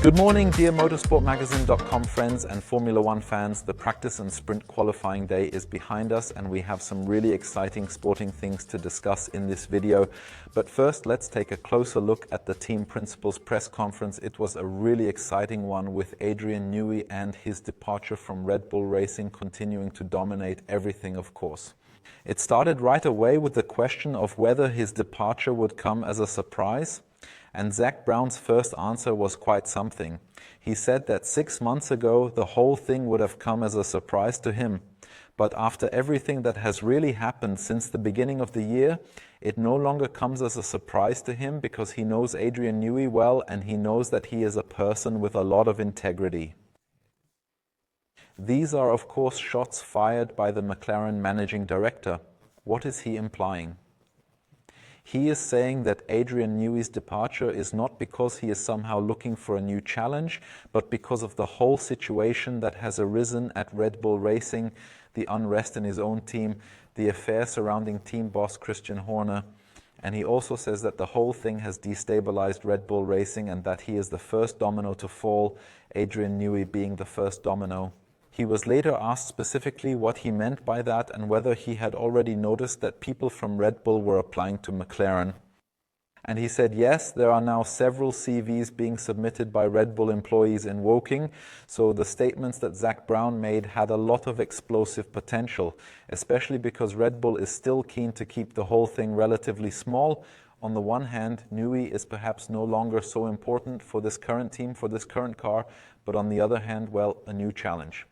Good morning, dear Motorsport-Magazin.com friends and Formula One fans. The practice and sprint qualifying day is behind us and we have some really exciting sporting things to discuss in this video. But first, let's take a closer look at the team principals press conference. It was a really exciting one with Adrian Newey and his departure from Red Bull Racing continuing to dominate everything, of course. It started right away with the question of whether his departure would come as a surprise. And Zak Brown's first answer was quite something. He said that 6 months ago, the whole thing would have come as a surprise to him. But after everything that has really happened since the beginning of the year, it no longer comes as a surprise to him because he knows Adrian Newey well and he knows that he is a person with a lot of integrity. These are, of course, shots fired by the McLaren managing director. What is he implying? He is saying that Adrian Newey's departure is not because he is somehow looking for a new challenge, but because of the whole situation that has arisen at Red Bull Racing, the unrest in his own team, the affair surrounding team boss Christian Horner. And he also says that the whole thing has destabilized Red Bull Racing and that he is the first domino to fall, Adrian Newey being the first domino. He was later asked specifically what he meant by that and whether he had already noticed that people from Red Bull were applying to McLaren. And he said, yes, there are now several CVs being submitted by Red Bull employees in Woking, so the statements that Zak Brown made had a lot of explosive potential, especially because Red Bull is still keen to keep the whole thing relatively small. On the one hand, Newey is perhaps no longer so important for this current team, for this current car, but on the other hand, well, a new challenge.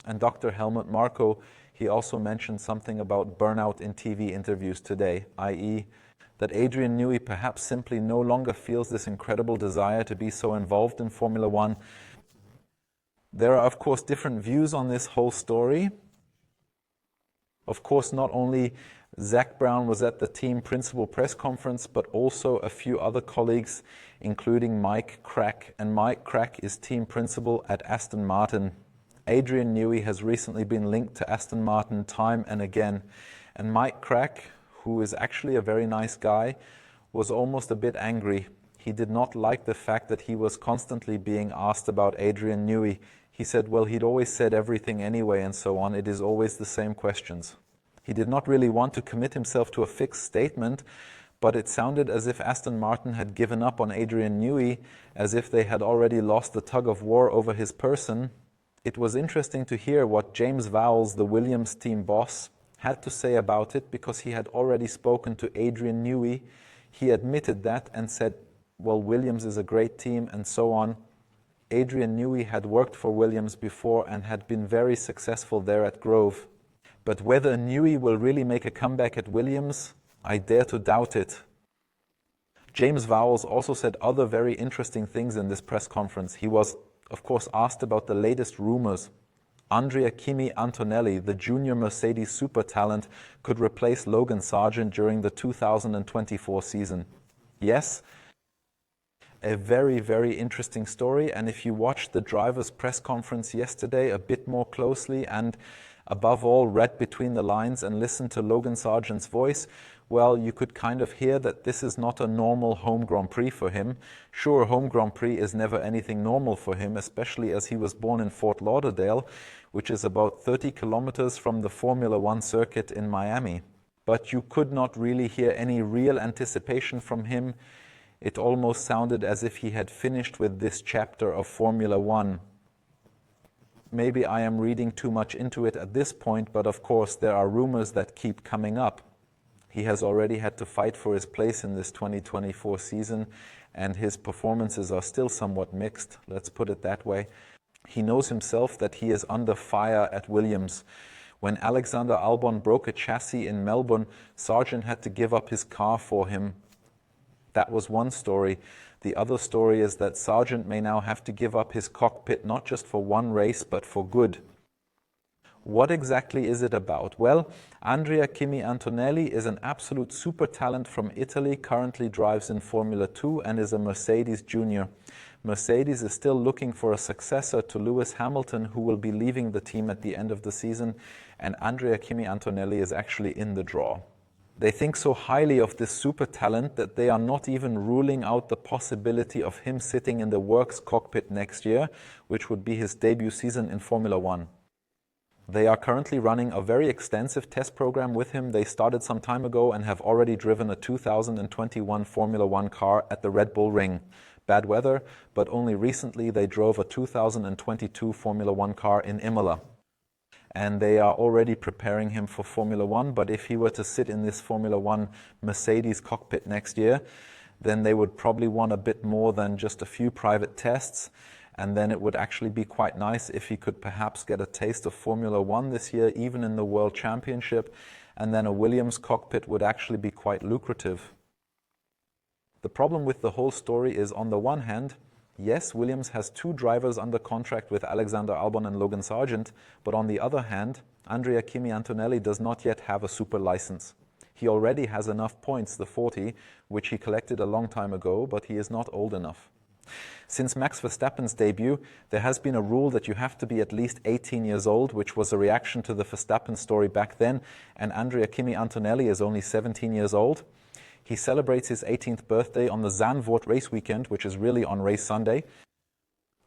And Dr. Helmut Marko, he also mentioned something about burnout in TV interviews today, i.e. that Adrian Newey perhaps simply no longer feels this incredible desire to be so involved in Formula One. There are, of course, different views on this whole story. Of course, not only Zak Brown was at the team principal press conference, but also a few other colleagues, including Mike Crack. And Mike Crack is team principal at Aston Martin. Adrian Newey has recently been linked to Aston Martin time and again. And Mike Crack, who is actually a very nice guy, was almost a bit angry. He did not like the fact that he was constantly being asked about Adrian Newey. He said, well, he'd always said everything anyway and so on. It is always the same questions. He did not really want to commit himself to a fixed statement, but it sounded as if Aston Martin had given up on Adrian Newey, as if they had already lost the tug of war over his person. It was interesting to hear what James Vowles, the Williams team boss, had to say about it because he had already spoken to Adrian Newey. He admitted that and said, well, Williams is a great team and so on. Adrian Newey had worked for Williams before and had been very successful there at Grove. But whether Newey will really make a comeback at Williams, I dare to doubt it. James Vowles also said other very interesting things in this press conference. He was, of course, asked about the latest rumors. Andrea Kimi Antonelli, the junior Mercedes super talent, could replace Logan Sargeant during the 2024 season. Yes, a very, very interesting story. And if you watched the driver's press conference yesterday a bit more closely and above all read between the lines and listened to Logan Sargeant's voice, well, you could kind of hear that this is not a normal home Grand Prix for him. Sure, home Grand Prix is never anything normal for him, especially as he was born in Fort Lauderdale, which is about 30 kilometers from the Formula One circuit in Miami. But you could not really hear any real anticipation from him. It almost sounded as if he had finished with this chapter of Formula One. Maybe I am reading too much into it at this point, but of course there are rumors that keep coming up. He has already had to fight for his place in this 2024 season, and his performances are still somewhat mixed, let's put it that way. He knows himself that he is under fire at Williams. When Alexander Albon broke a chassis in Melbourne, Sargeant had to give up his car for him. That was one story. The other story is that Sargeant may now have to give up his cockpit not just for one race, but for good. What exactly is it about? Well, Andrea Kimi Antonelli is an absolute super talent from Italy, currently drives in Formula 2 and is a Mercedes junior. Mercedes is still looking for a successor to Lewis Hamilton, who will be leaving the team at the end of the season, and Andrea Kimi Antonelli is actually in the draw. They think so highly of this super talent that they are not even ruling out the possibility of him sitting in the works cockpit next year, which would be his debut season in Formula One. They are currently running a very extensive test program with him. They started some time ago and have already driven a 2021 Formula One car at the Red Bull Ring. Bad weather, but only recently they drove a 2022 Formula One car in Imola. And they are already preparing him for Formula One, but if he were to sit in this Formula One Mercedes cockpit next year, then they would probably want a bit more than just a few private tests, and then it would actually be quite nice if he could perhaps get a taste of Formula One this year, even in the World Championship, and then a Williams cockpit would actually be quite lucrative. The problem with the whole story is, on the one hand, yes, Williams has 2 drivers under contract with Alexander Albon and Logan Sargeant, but on the other hand, Andrea Kimi Antonelli does not yet have a super license. He already has enough points, the 40, which he collected a long time ago, but he is not old enough. Since Max Verstappen's debut, there has been a rule that you have to be at least 18 years old, which was a reaction to the Verstappen story back then, and Andrea Kimi Antonelli is only 17 years old. He celebrates his 18th birthday on the Zandvoort race weekend, which is really on race Sunday.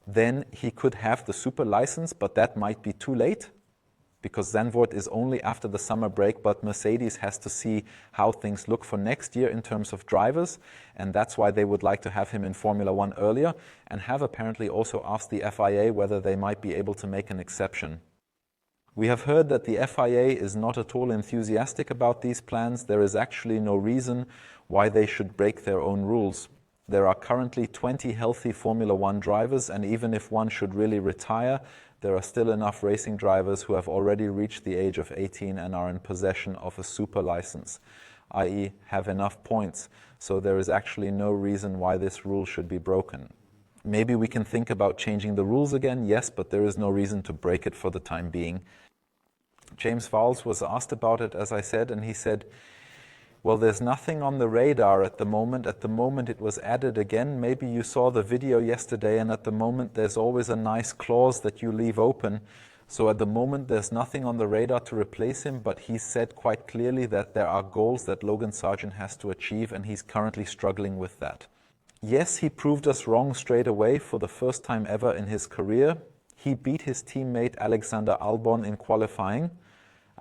Then he could have the super license, but that might be too late because Zandvoort is only after the summer break, but Mercedes has to see how things look for next year in terms of drivers, and that's why they would like to have him in Formula One earlier, and have apparently also asked the FIA whether they might be able to make an exception. We have heard that the FIA is not at all enthusiastic about these plans. There is actually no reason why they should break their own rules. There are currently 20 healthy Formula One drivers, and even if one should really retire, there are still enough racing drivers who have already reached the age of 18 and are in possession of a super license, i.e. have enough points. So there is actually no reason why this rule should be broken. Maybe we can think about changing the rules again, yes, but there is no reason to break it for the time being. James Vowles was asked about it, as I said, and he said, well, there's nothing on the radar at the moment. At the moment it was added again. Maybe you saw the video yesterday, and at the moment there's always a nice clause that you leave open. So at the moment there's nothing on the radar to replace him, but he said quite clearly that there are goals that Logan Sargeant has to achieve, and he's currently struggling with that. Yes, he proved us wrong straight away for the first time ever in his career. He beat his teammate Alexander Albon in qualifying.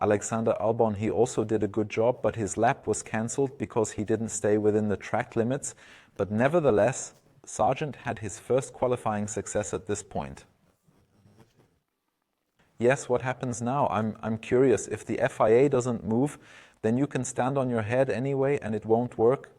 Alexander Albon, he also did a good job, but his lap was cancelled because he didn't stay within the track limits. But nevertheless, Sargeant had his first qualifying success at this point. Yes, what happens now? I'm curious. If the FIA doesn't move, then you can stand on your head anyway and it won't work.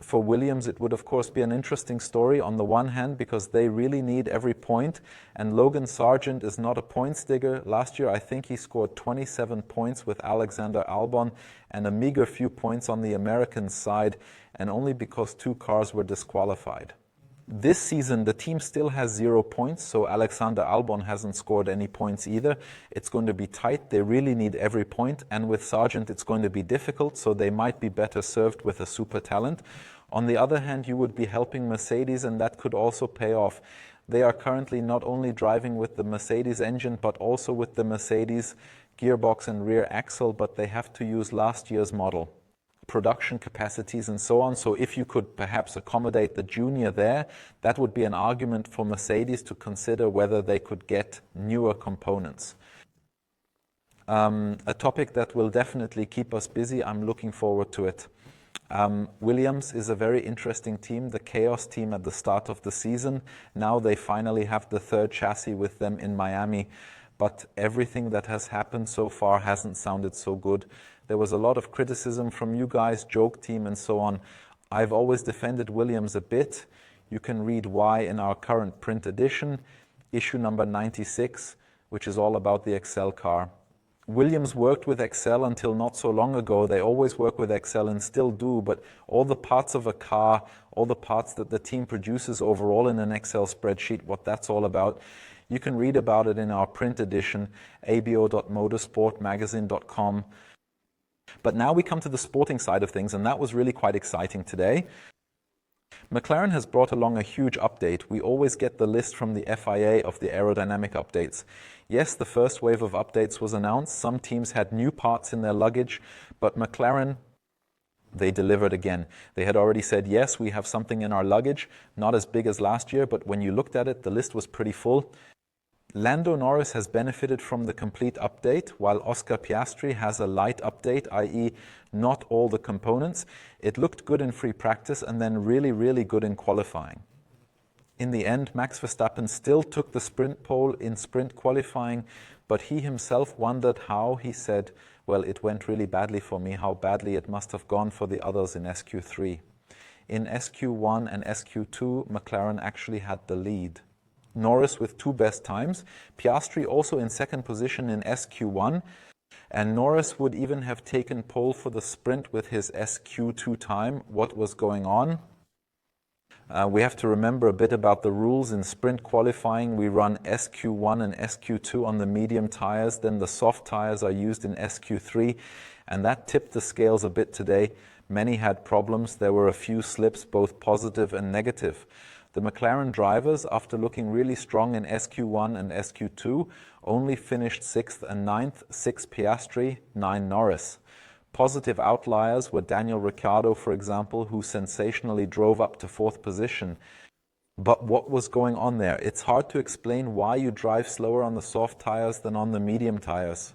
For Williams, it would of course be an interesting story on the one hand because they really need every point, and Logan Sargeant is not a points digger. Last year I think he scored 27 points with Alexander Albon and a meager few points on the American side, and only because 2 cars were disqualified. This season the team still has 0 points, so Alexander Albon hasn't scored any points either. It's going to be tight. They really need every point, and with Sargeant it's going to be difficult, so they might be better served with a super talent. On the other hand, you would be helping Mercedes, and that could also pay off. They are currently not only driving with the Mercedes engine, but also with the Mercedes gearbox and rear axle, but they have to use last year's model, production capacities and so on. So if you could perhaps accommodate the junior there, that would be an argument for Mercedes to consider whether they could get newer components. A topic that will definitely keep us busy. I'm looking forward to it. Williams is a very interesting team, the chaos team at the start of the season. Now they finally have the 3rd chassis with them in Miami, but everything that has happened so far hasn't sounded so good. There was a lot of criticism from you guys, joke team and so on. I've always defended Williams a bit. You can read why in our current print edition, issue number 96, which is all about the Excel car. Williams worked with Excel until not so long ago. They always work with Excel and still do, but all the parts of a car, all the parts that the team produces overall in an Excel spreadsheet, what that's all about, you can read about it in our print edition, abo.motorsport-magazin.com. But now we come to the sporting side of things, and that was really quite exciting today. McLaren has brought along a huge update. We always get the list from the FIA of the aerodynamic updates. Yes, the first wave of updates was announced. Some teams had new parts in their luggage, but McLaren They delivered again. They had already said, yes, we have something in our luggage, not as big as last year, but when you looked at it, the list was pretty full. Lando Norris has benefited from the complete update, while Oscar Piastri has a light update, i.e. not all the components. It looked good in free practice and then really, really good in qualifying. In the end, Max Verstappen still took the sprint pole in sprint qualifying, but he himself wondered how. He said, well, it went really badly for me, how badly it must have gone for the others in SQ3. In SQ1 and SQ2, McLaren actually had the lead. Norris with 2 best times, Piastri also in second position in SQ1, and Norris would even have taken pole for the sprint with his SQ2 time. What was going on? We have to remember a bit about the rules. In sprint qualifying, we run SQ1 and SQ2 on the medium tires, then the soft tires are used in SQ3, and that tipped the scales a bit today. Many had problems. There were a few slips, both positive and negative. The McLaren drivers, after looking really strong in SQ1 and SQ2, only finished 6th and 9th, 6 Piastri, 9 Norris. Positive outliers were Daniel Ricciardo, for example, who sensationally drove up to 4th position. But what was going on there? It's hard to explain why you drive slower on the soft tires than on the medium tires.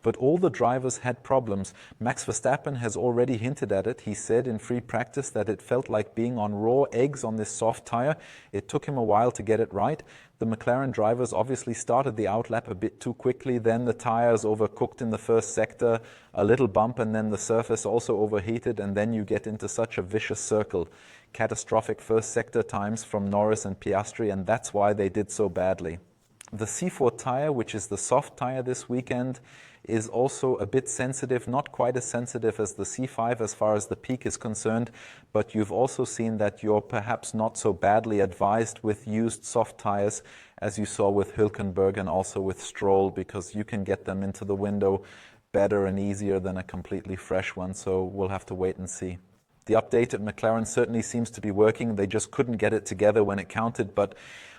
But all the drivers had problems. Max Verstappen has already hinted at it. He said in free practice that it felt like being on raw eggs on this soft tire. It took him a while to get it right. The McLaren drivers obviously started the outlap a bit too quickly. Then the tires overcooked in the first sector, a little bump, and then the surface also overheated, and then you get into such a vicious circle. Catastrophic first sector times from Norris and Piastri, and that's why they did so badly. The C4 tire, which is the soft tire this weekend, is also a bit sensitive, not quite as sensitive as the C5 as far as the peak is concerned, but you've also seen that you're perhaps not so badly advised with used soft tires as you saw with Hülkenberg and also with Stroll, because you can get them into the window better and easier than a completely fresh one, so we'll have to wait and see. The update at McLaren certainly seems to be working. They just couldn't get it together when it counted, but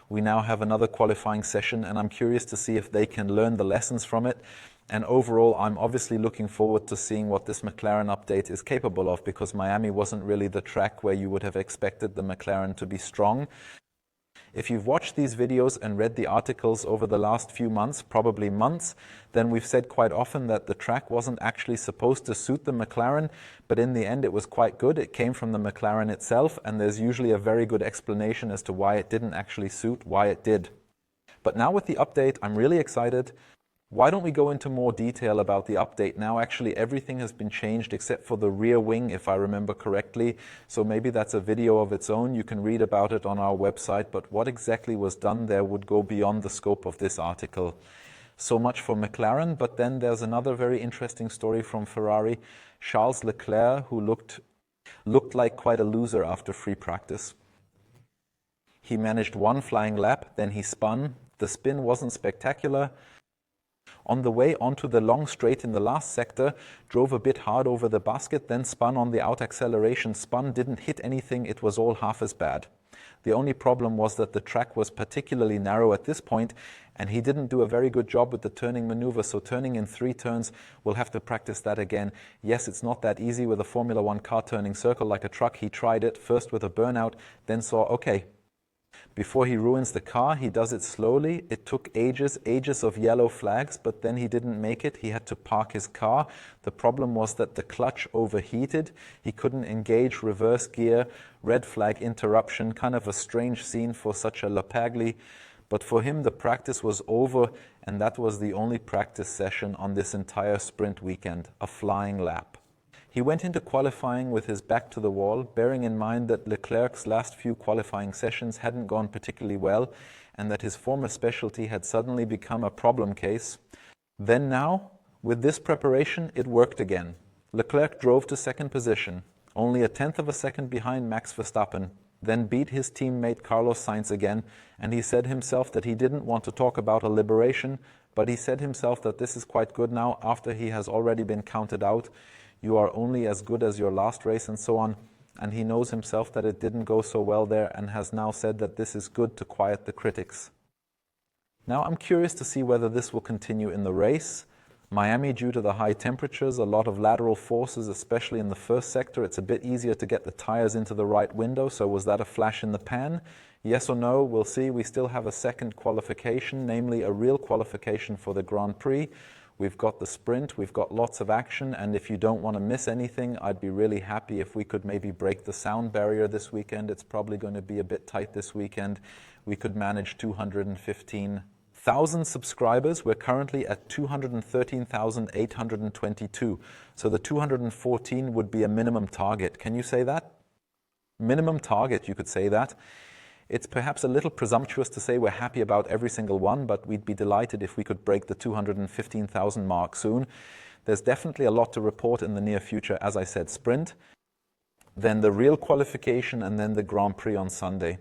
we now have another qualifying session, and I'm curious to see if they can learn the lessons from it. And overall, I'm obviously looking forward to seeing what this McLaren update is capable of, because Miami wasn't really the track where you would have expected the McLaren to be strong. If you've watched these videos and read the articles over the last few months, probably months, then we've said quite often that the track wasn't actually supposed to suit the McLaren, but in the end it was quite good. It came from the McLaren itself, and there's usually a very good explanation as to why it didn't actually suit, why it did. But now with the update, I'm really excited. Why don't we go into more detail about the update now? Actually, everything has been changed except for the rear wing, if I remember correctly. So maybe that's a video of its own. You can read about it on our website. But what exactly was done there would go beyond the scope of this article. So much for McLaren. But then there's another very interesting story from Ferrari. Charles Leclerc, who looked like quite a loser after free practice. He managed one flying lap, then he spun. The spin wasn't spectacular. On the way onto the long straight in the last sector, drove a bit hard over the basket, then spun on the out acceleration, didn't hit anything, it was all half as bad. The only problem was that the track was particularly narrow at this point, and he didn't do a very good job with the turning maneuver, so turning in 3 turns, we'll have to practice that again. Yes, it's not that easy with a Formula 1 car turning circle like a truck. He tried it, first with a burnout, then saw, okay, before he ruins the car, he does it slowly. It took ages of yellow flags, but then he didn't make it. He had to park his car. The problem was that the clutch overheated. He couldn't engage reverse gear, red flag interruption, kind of a strange scene for such a Lapagli. But for him, the practice was over, and that was the only practice session on this entire sprint weekend, a flying lap. He went into qualifying with his back to the wall, bearing in mind that Leclerc's last few qualifying sessions hadn't gone particularly well, and that his former specialty had suddenly become a problem case. Then now, with this preparation, it worked again. Leclerc drove to second position, only a tenth of a second behind Max Verstappen, then beat his teammate Carlos Sainz again, and he said himself that he didn't want to talk about a liberation, but he said himself that this is quite good now after he has already been counted out. You are only as good as your last race and so on, and he knows himself that it didn't go so well there and has now said that this is good to quiet the critics. Now I'm curious to see whether this will continue in the race. Miami, due to the high temperatures, a lot of lateral forces, especially in the first sector. It's a bit easier to get the tires into the right window. So was that a flash in the pan? Yes or no? We'll see. We still have a second qualification, namely a real qualification for the Grand Prix. We've got the sprint, we've got lots of action, and if you don't want to miss anything, I'd be really happy if we could maybe break the sound barrier this weekend. It's probably going to be a bit tight this weekend. We could manage 215,000 subscribers. We're currently at 213,822. So the 214 would be a minimum target. Can you say that? Minimum target, you could say that. It's perhaps a little presumptuous to say we're happy about every single one, but we'd be delighted if we could break the 215,000 mark soon. There's definitely a lot to report in the near future. As I said, sprint, then the real qualification, and then the Grand Prix on Sunday.